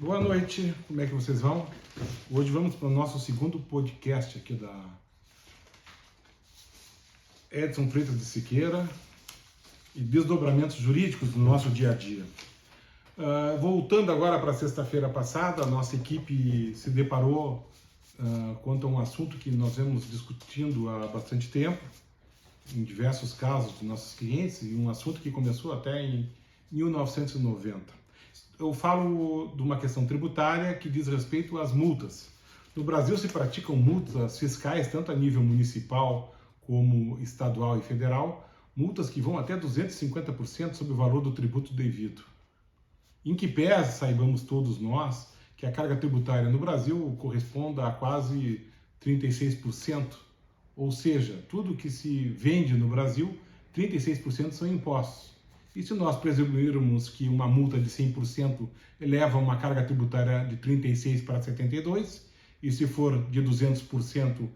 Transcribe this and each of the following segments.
Boa noite, como é que vocês vão? Hoje vamos para o nosso segundo podcast aqui da Edson Freitas de Siqueira e desdobramentos jurídicos no nosso dia a dia. Voltando agora para a sexta-feira passada, a nossa equipe se deparou quanto a um assunto que nós vemos discutindo há bastante tempo, em diversos casos de nossos clientes, e um assunto que começou até em 1990. Eu falo de uma questão tributária que diz respeito às multas. No Brasil se praticam multas fiscais, tanto a nível municipal como estadual e federal, multas que vão até 250% sobre o valor do tributo devido. Em que pese, saibamos todos nós, que a carga tributária no Brasil corresponde a quase 36%, ou seja, tudo que se vende no Brasil, 36% são impostos. E se nós presumirmos que uma multa de 100% eleva uma carga tributária de 36 para 72, e se for de 200%,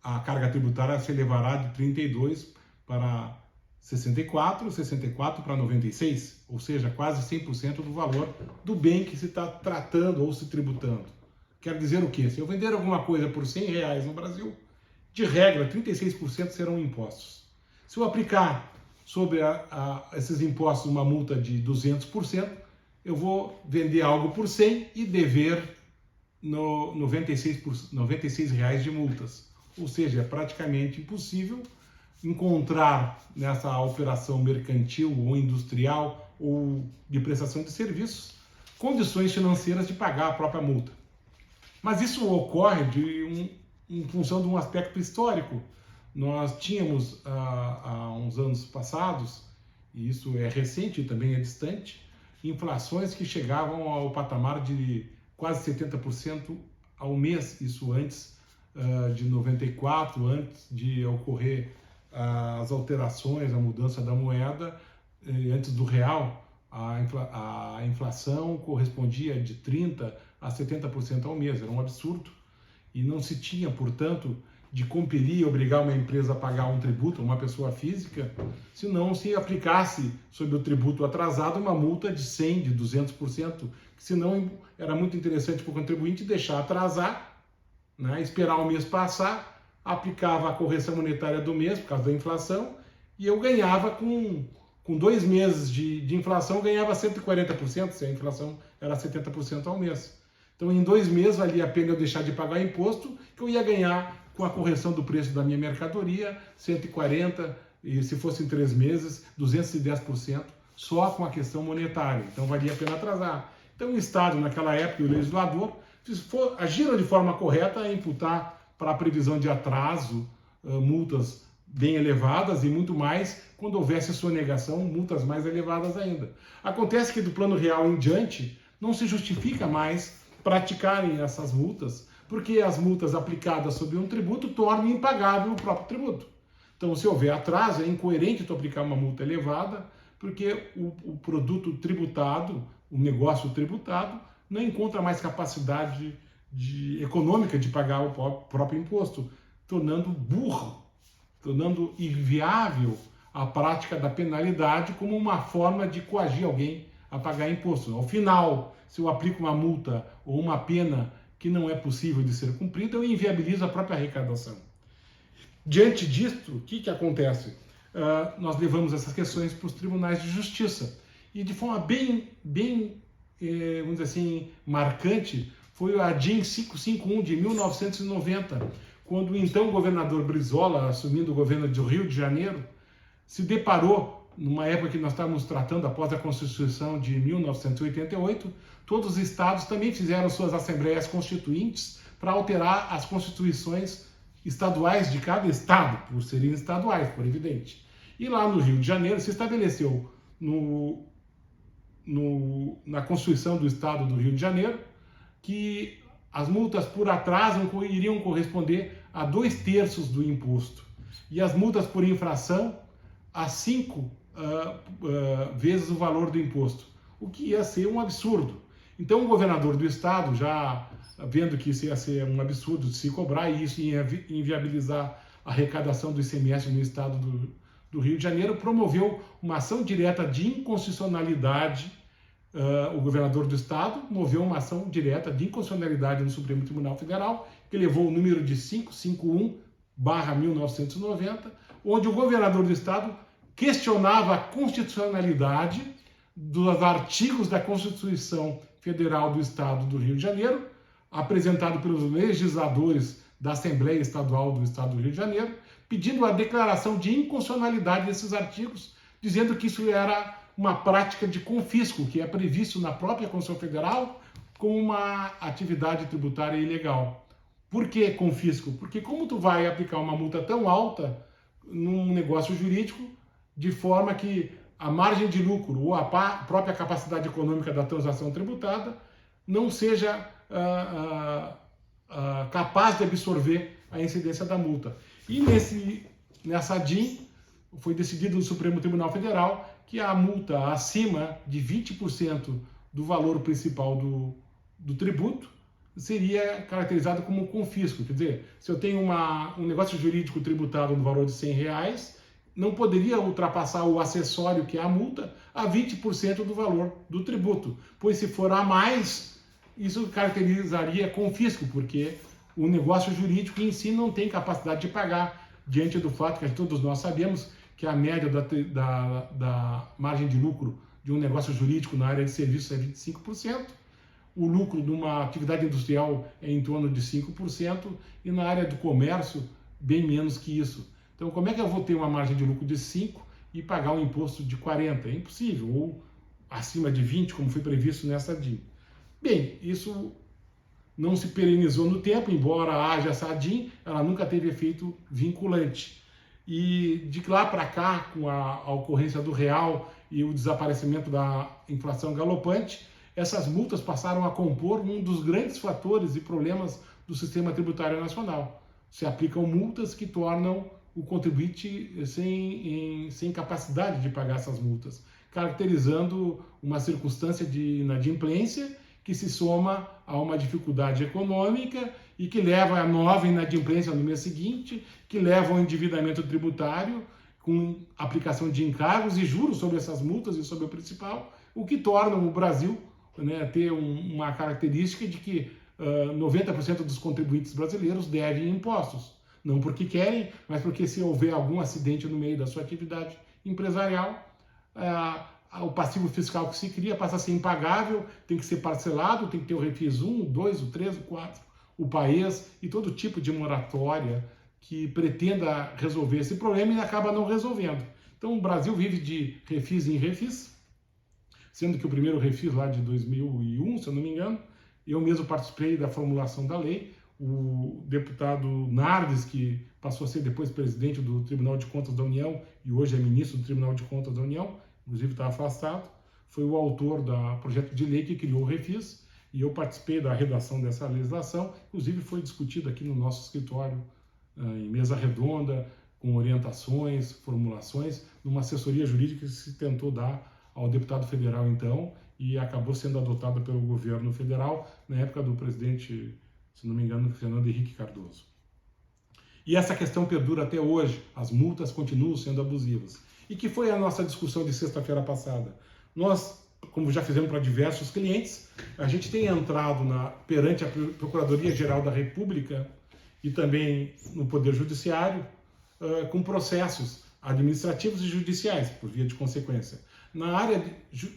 a carga tributária se elevará de 32 para 64, 64 para 96, ou seja, quase 100% do valor do bem que se está tratando ou se tributando. Quer dizer o quê? Se eu vender alguma coisa por R$100 no Brasil, de regra, 36% serão impostos. Se eu aplicar sobre esses impostos uma multa de 200%, eu vou vender algo por 100 e dever no 96 reais de multas. Ou seja, é praticamente impossível encontrar nessa operação mercantil ou industrial ou de prestação de serviços condições financeiras de pagar a própria multa. Mas isso ocorre em função de um aspecto histórico. Nós tínhamos, há uns anos passados, e isso é recente e também é distante, inflações que chegavam ao patamar de quase 70% ao mês, isso antes de 94, antes de ocorrer as alterações, a mudança da moeda, antes do real, a inflação correspondia de 30% a 70% ao mês, era um absurdo, e não se tinha, portanto, de compelir e obrigar uma empresa a pagar um tributo, uma pessoa física, se não se aplicasse sobre o tributo atrasado uma multa de 100%, de 200%, que senão era muito interessante para o contribuinte deixar atrasar, né, esperar o mês passar, aplicava a correção monetária do mês por causa da inflação, e eu ganhava com 2 meses de inflação, eu ganhava 140%, se a inflação era 70% ao mês. Então, em 2 meses, valia a pena eu deixar de pagar imposto, que eu ia ganhar com a correção do preço da minha mercadoria, 140%, e se fosse em 3 meses, 210%, só com a questão monetária. Então, valia a pena atrasar. Então, o Estado, naquela época, e o legislador, agiram de forma correta a imputar para a previsão de atraso multas bem elevadas e muito mais quando houvesse sonegação, multas mais elevadas ainda. Acontece que do plano real em diante, não se justifica mais praticarem essas multas, porque as multas aplicadas sobre um tributo tornam impagável o próprio tributo. Então, se houver atraso, é incoerente tu aplicar uma multa elevada, porque o produto tributado, o negócio tributado, não encontra mais capacidade econômica de pagar o próprio imposto, tornando burro, tornando inviável a prática da penalidade como uma forma de coagir alguém a pagar imposto. Ao final, se eu aplico uma multa ou uma pena que não é possível de ser cumprida, eu inviabilizo a própria arrecadação. Diante disto, o que acontece? Nós levamos essas questões para os tribunais de justiça. E de forma bem vamos dizer assim, marcante, foi a DIN 551 de 1990, quando o então governador Brizola, assumindo o governo do Rio de Janeiro, se deparou, numa época que nós estávamos tratando após a Constituição de 1988, todos os estados também fizeram suas assembleias constituintes para alterar as constituições estaduais de cada estado, por serem estaduais, por evidente. E lá no Rio de Janeiro se estabeleceu na Constituição do Estado do Rio de Janeiro que as multas por atraso iriam corresponder a 2/3 do imposto e as multas por infração a 5 vezes o valor do imposto, o que ia ser um absurdo. Então o governador do estado, já vendo que isso ia ser um absurdo de se cobrar e isso ia inviabilizar a arrecadação do ICMS no estado do Rio de Janeiro, promoveu uma ação direta de inconstitucionalidade o governador do estado moveu uma ação direta de inconstitucionalidade no Supremo Tribunal Federal, que levou o número de 551/1990, onde o governador do estado questionava a constitucionalidade dos artigos da Constituição Federal do Estado do Rio de Janeiro, apresentado pelos legisladores da Assembleia Estadual do Estado do Rio de Janeiro, pedindo a declaração de inconstitucionalidade desses artigos, dizendo que isso era uma prática de confisco, que é previsto na própria Constituição Federal como uma atividade tributária ilegal. Por que confisco? Porque como tu vai aplicar uma multa tão alta num negócio jurídico, de forma que a margem de lucro ou a própria capacidade econômica da transação tributada não seja capaz de absorver a incidência da multa. E nessa DIN foi decidido no Supremo Tribunal Federal que a multa acima de 20% do valor principal do tributo seria caracterizada como confisco. Quer dizer, se eu tenho um negócio jurídico tributado no valor de R$100, não poderia ultrapassar o acessório, que é a multa, a 20% do valor do tributo, pois se for a mais, isso caracterizaria confisco, porque o negócio jurídico em si não tem capacidade de pagar, diante do fato que todos nós sabemos que a média da margem de lucro de um negócio jurídico na área de serviços é 25%, o lucro de uma atividade industrial é em torno de 5%, e na área do comércio, bem menos que isso. Então, como é que eu vou ter uma margem de lucro de 5% e pagar um imposto de 40%? É impossível, ou acima de 20%, como foi previsto nessa DIN. Bem, isso não se perenizou no tempo, embora haja essa DIN, ela nunca teve efeito vinculante. E de lá para cá, com a ocorrência do real e o desaparecimento da inflação galopante, essas multas passaram a compor um dos grandes fatores e problemas do sistema tributário nacional. Se aplicam multas que tornam o contribuinte sem capacidade de pagar essas multas, caracterizando uma circunstância de inadimplência que se soma a uma dificuldade econômica e que leva a nova inadimplência no mês seguinte, que leva ao endividamento tributário com aplicação de encargos e juros sobre essas multas e sobre o principal, o que torna o Brasil, né, ter uma característica de que 90% dos contribuintes brasileiros devem impostos. Não porque querem, mas porque se houver algum acidente no meio da sua atividade empresarial, o passivo fiscal que se cria passa a ser impagável, tem que ser parcelado, tem que ter o refis 1, o 2, o 3, o 4, o país e todo tipo de moratória que pretenda resolver esse problema e acaba não resolvendo. Então o Brasil vive de refis em refis, sendo que o primeiro refis lá de 2001, se eu não me engano, eu mesmo participei da formulação da lei. O deputado Nardes, que passou a ser depois presidente do Tribunal de Contas da União e hoje é ministro do Tribunal de Contas da União, inclusive está afastado, foi o autor do projeto de lei que criou o refis, e eu participei da redação dessa legislação, inclusive foi discutido aqui no nosso escritório, em mesa redonda, com orientações, formulações, numa assessoria jurídica que se tentou dar ao deputado federal então, e acabou sendo adotada pelo governo federal na época do presidente, se não me engano, Fernando Henrique Cardoso. E essa questão perdura até hoje, as multas continuam sendo abusivas. E que foi a nossa discussão de sexta-feira passada. Nós, como já fizemos para diversos clientes, a gente tem entrado perante a Procuradoria-Geral da República e também no Poder Judiciário com processos administrativos e judiciais, por via de consequência. Na área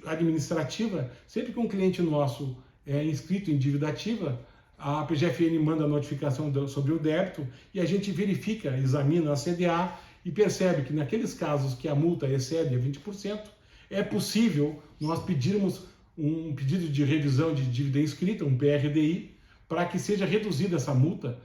administrativa, sempre que um cliente nosso é inscrito em dívida ativa, a PGFN manda a notificação sobre o débito e a gente verifica, examina a CDA e percebe que naqueles casos que a multa excede a 20%, é possível nós pedirmos um pedido de revisão de dívida inscrita, um PRDI, para que seja reduzida essa multa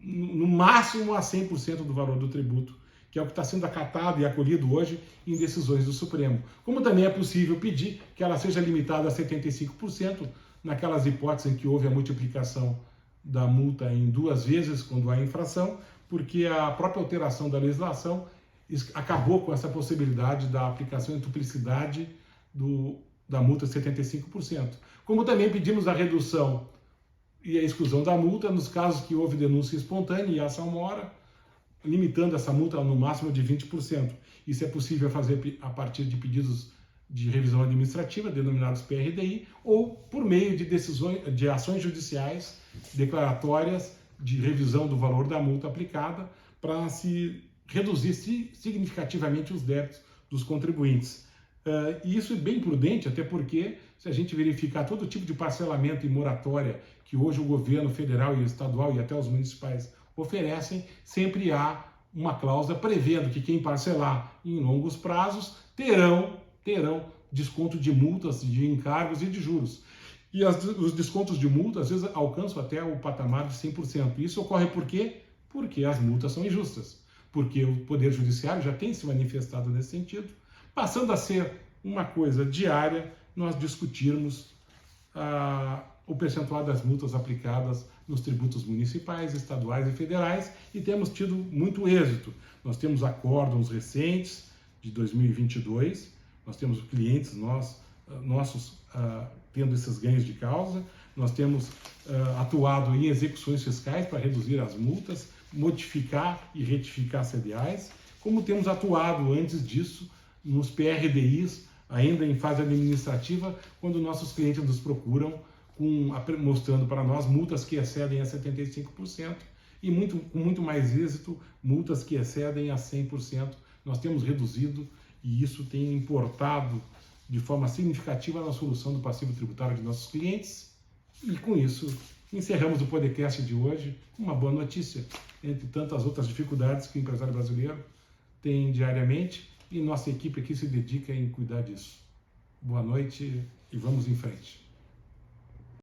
no máximo a 100% do valor do tributo, que é o que está sendo acatado e acolhido hoje em decisões do Supremo. Como também é possível pedir que ela seja limitada a 75%, naquelas hipóteses em que houve a multiplicação da multa em 2 vezes quando há infração, porque a própria alteração da legislação acabou com essa possibilidade da aplicação em duplicidade da multa de 75%. Como também pedimos a redução e a exclusão da multa nos casos que houve denúncia espontânea e ação mora, limitando essa multa no máximo de 20%. Isso é possível fazer a partir de pedidos de revisão administrativa, denominados PRDI, ou por meio de ações judiciais declaratórias de revisão do valor da multa aplicada para se reduzir significativamente os débitos dos contribuintes. E isso é bem prudente, até porque se a gente verificar todo tipo de parcelamento e moratória que hoje o governo federal e estadual e até os municipais oferecem, sempre há uma cláusula prevendo que quem parcelar em longos prazos terão desconto de multas, de encargos e de juros. E os descontos de multa, às vezes, alcançam até o patamar de 100%. Isso ocorre por quê? Porque as multas são injustas. Porque o Poder Judiciário já tem se manifestado nesse sentido, passando a ser uma coisa diária nós discutirmos o percentual das multas aplicadas nos tributos municipais, estaduais e federais, e temos tido muito êxito. Nós temos acórdãos recentes de 2022, nós temos clientes nossos tendo esses ganhos de causa, nós temos atuado em execuções fiscais para reduzir as multas, modificar e retificar CDAs, como temos atuado antes disso nos PRDIs, ainda em fase administrativa, quando nossos clientes nos procuram mostrando para nós multas que excedem a 75% e com muito mais êxito, multas que excedem a 100%. Nós temos reduzido e isso tem importado de forma significativa na solução do passivo tributário de nossos clientes. E com isso, encerramos o podcast de hoje com uma boa notícia, entre tantas outras dificuldades que o empresário brasileiro tem diariamente, e nossa equipe aqui se dedica em cuidar disso. Boa noite e vamos em frente.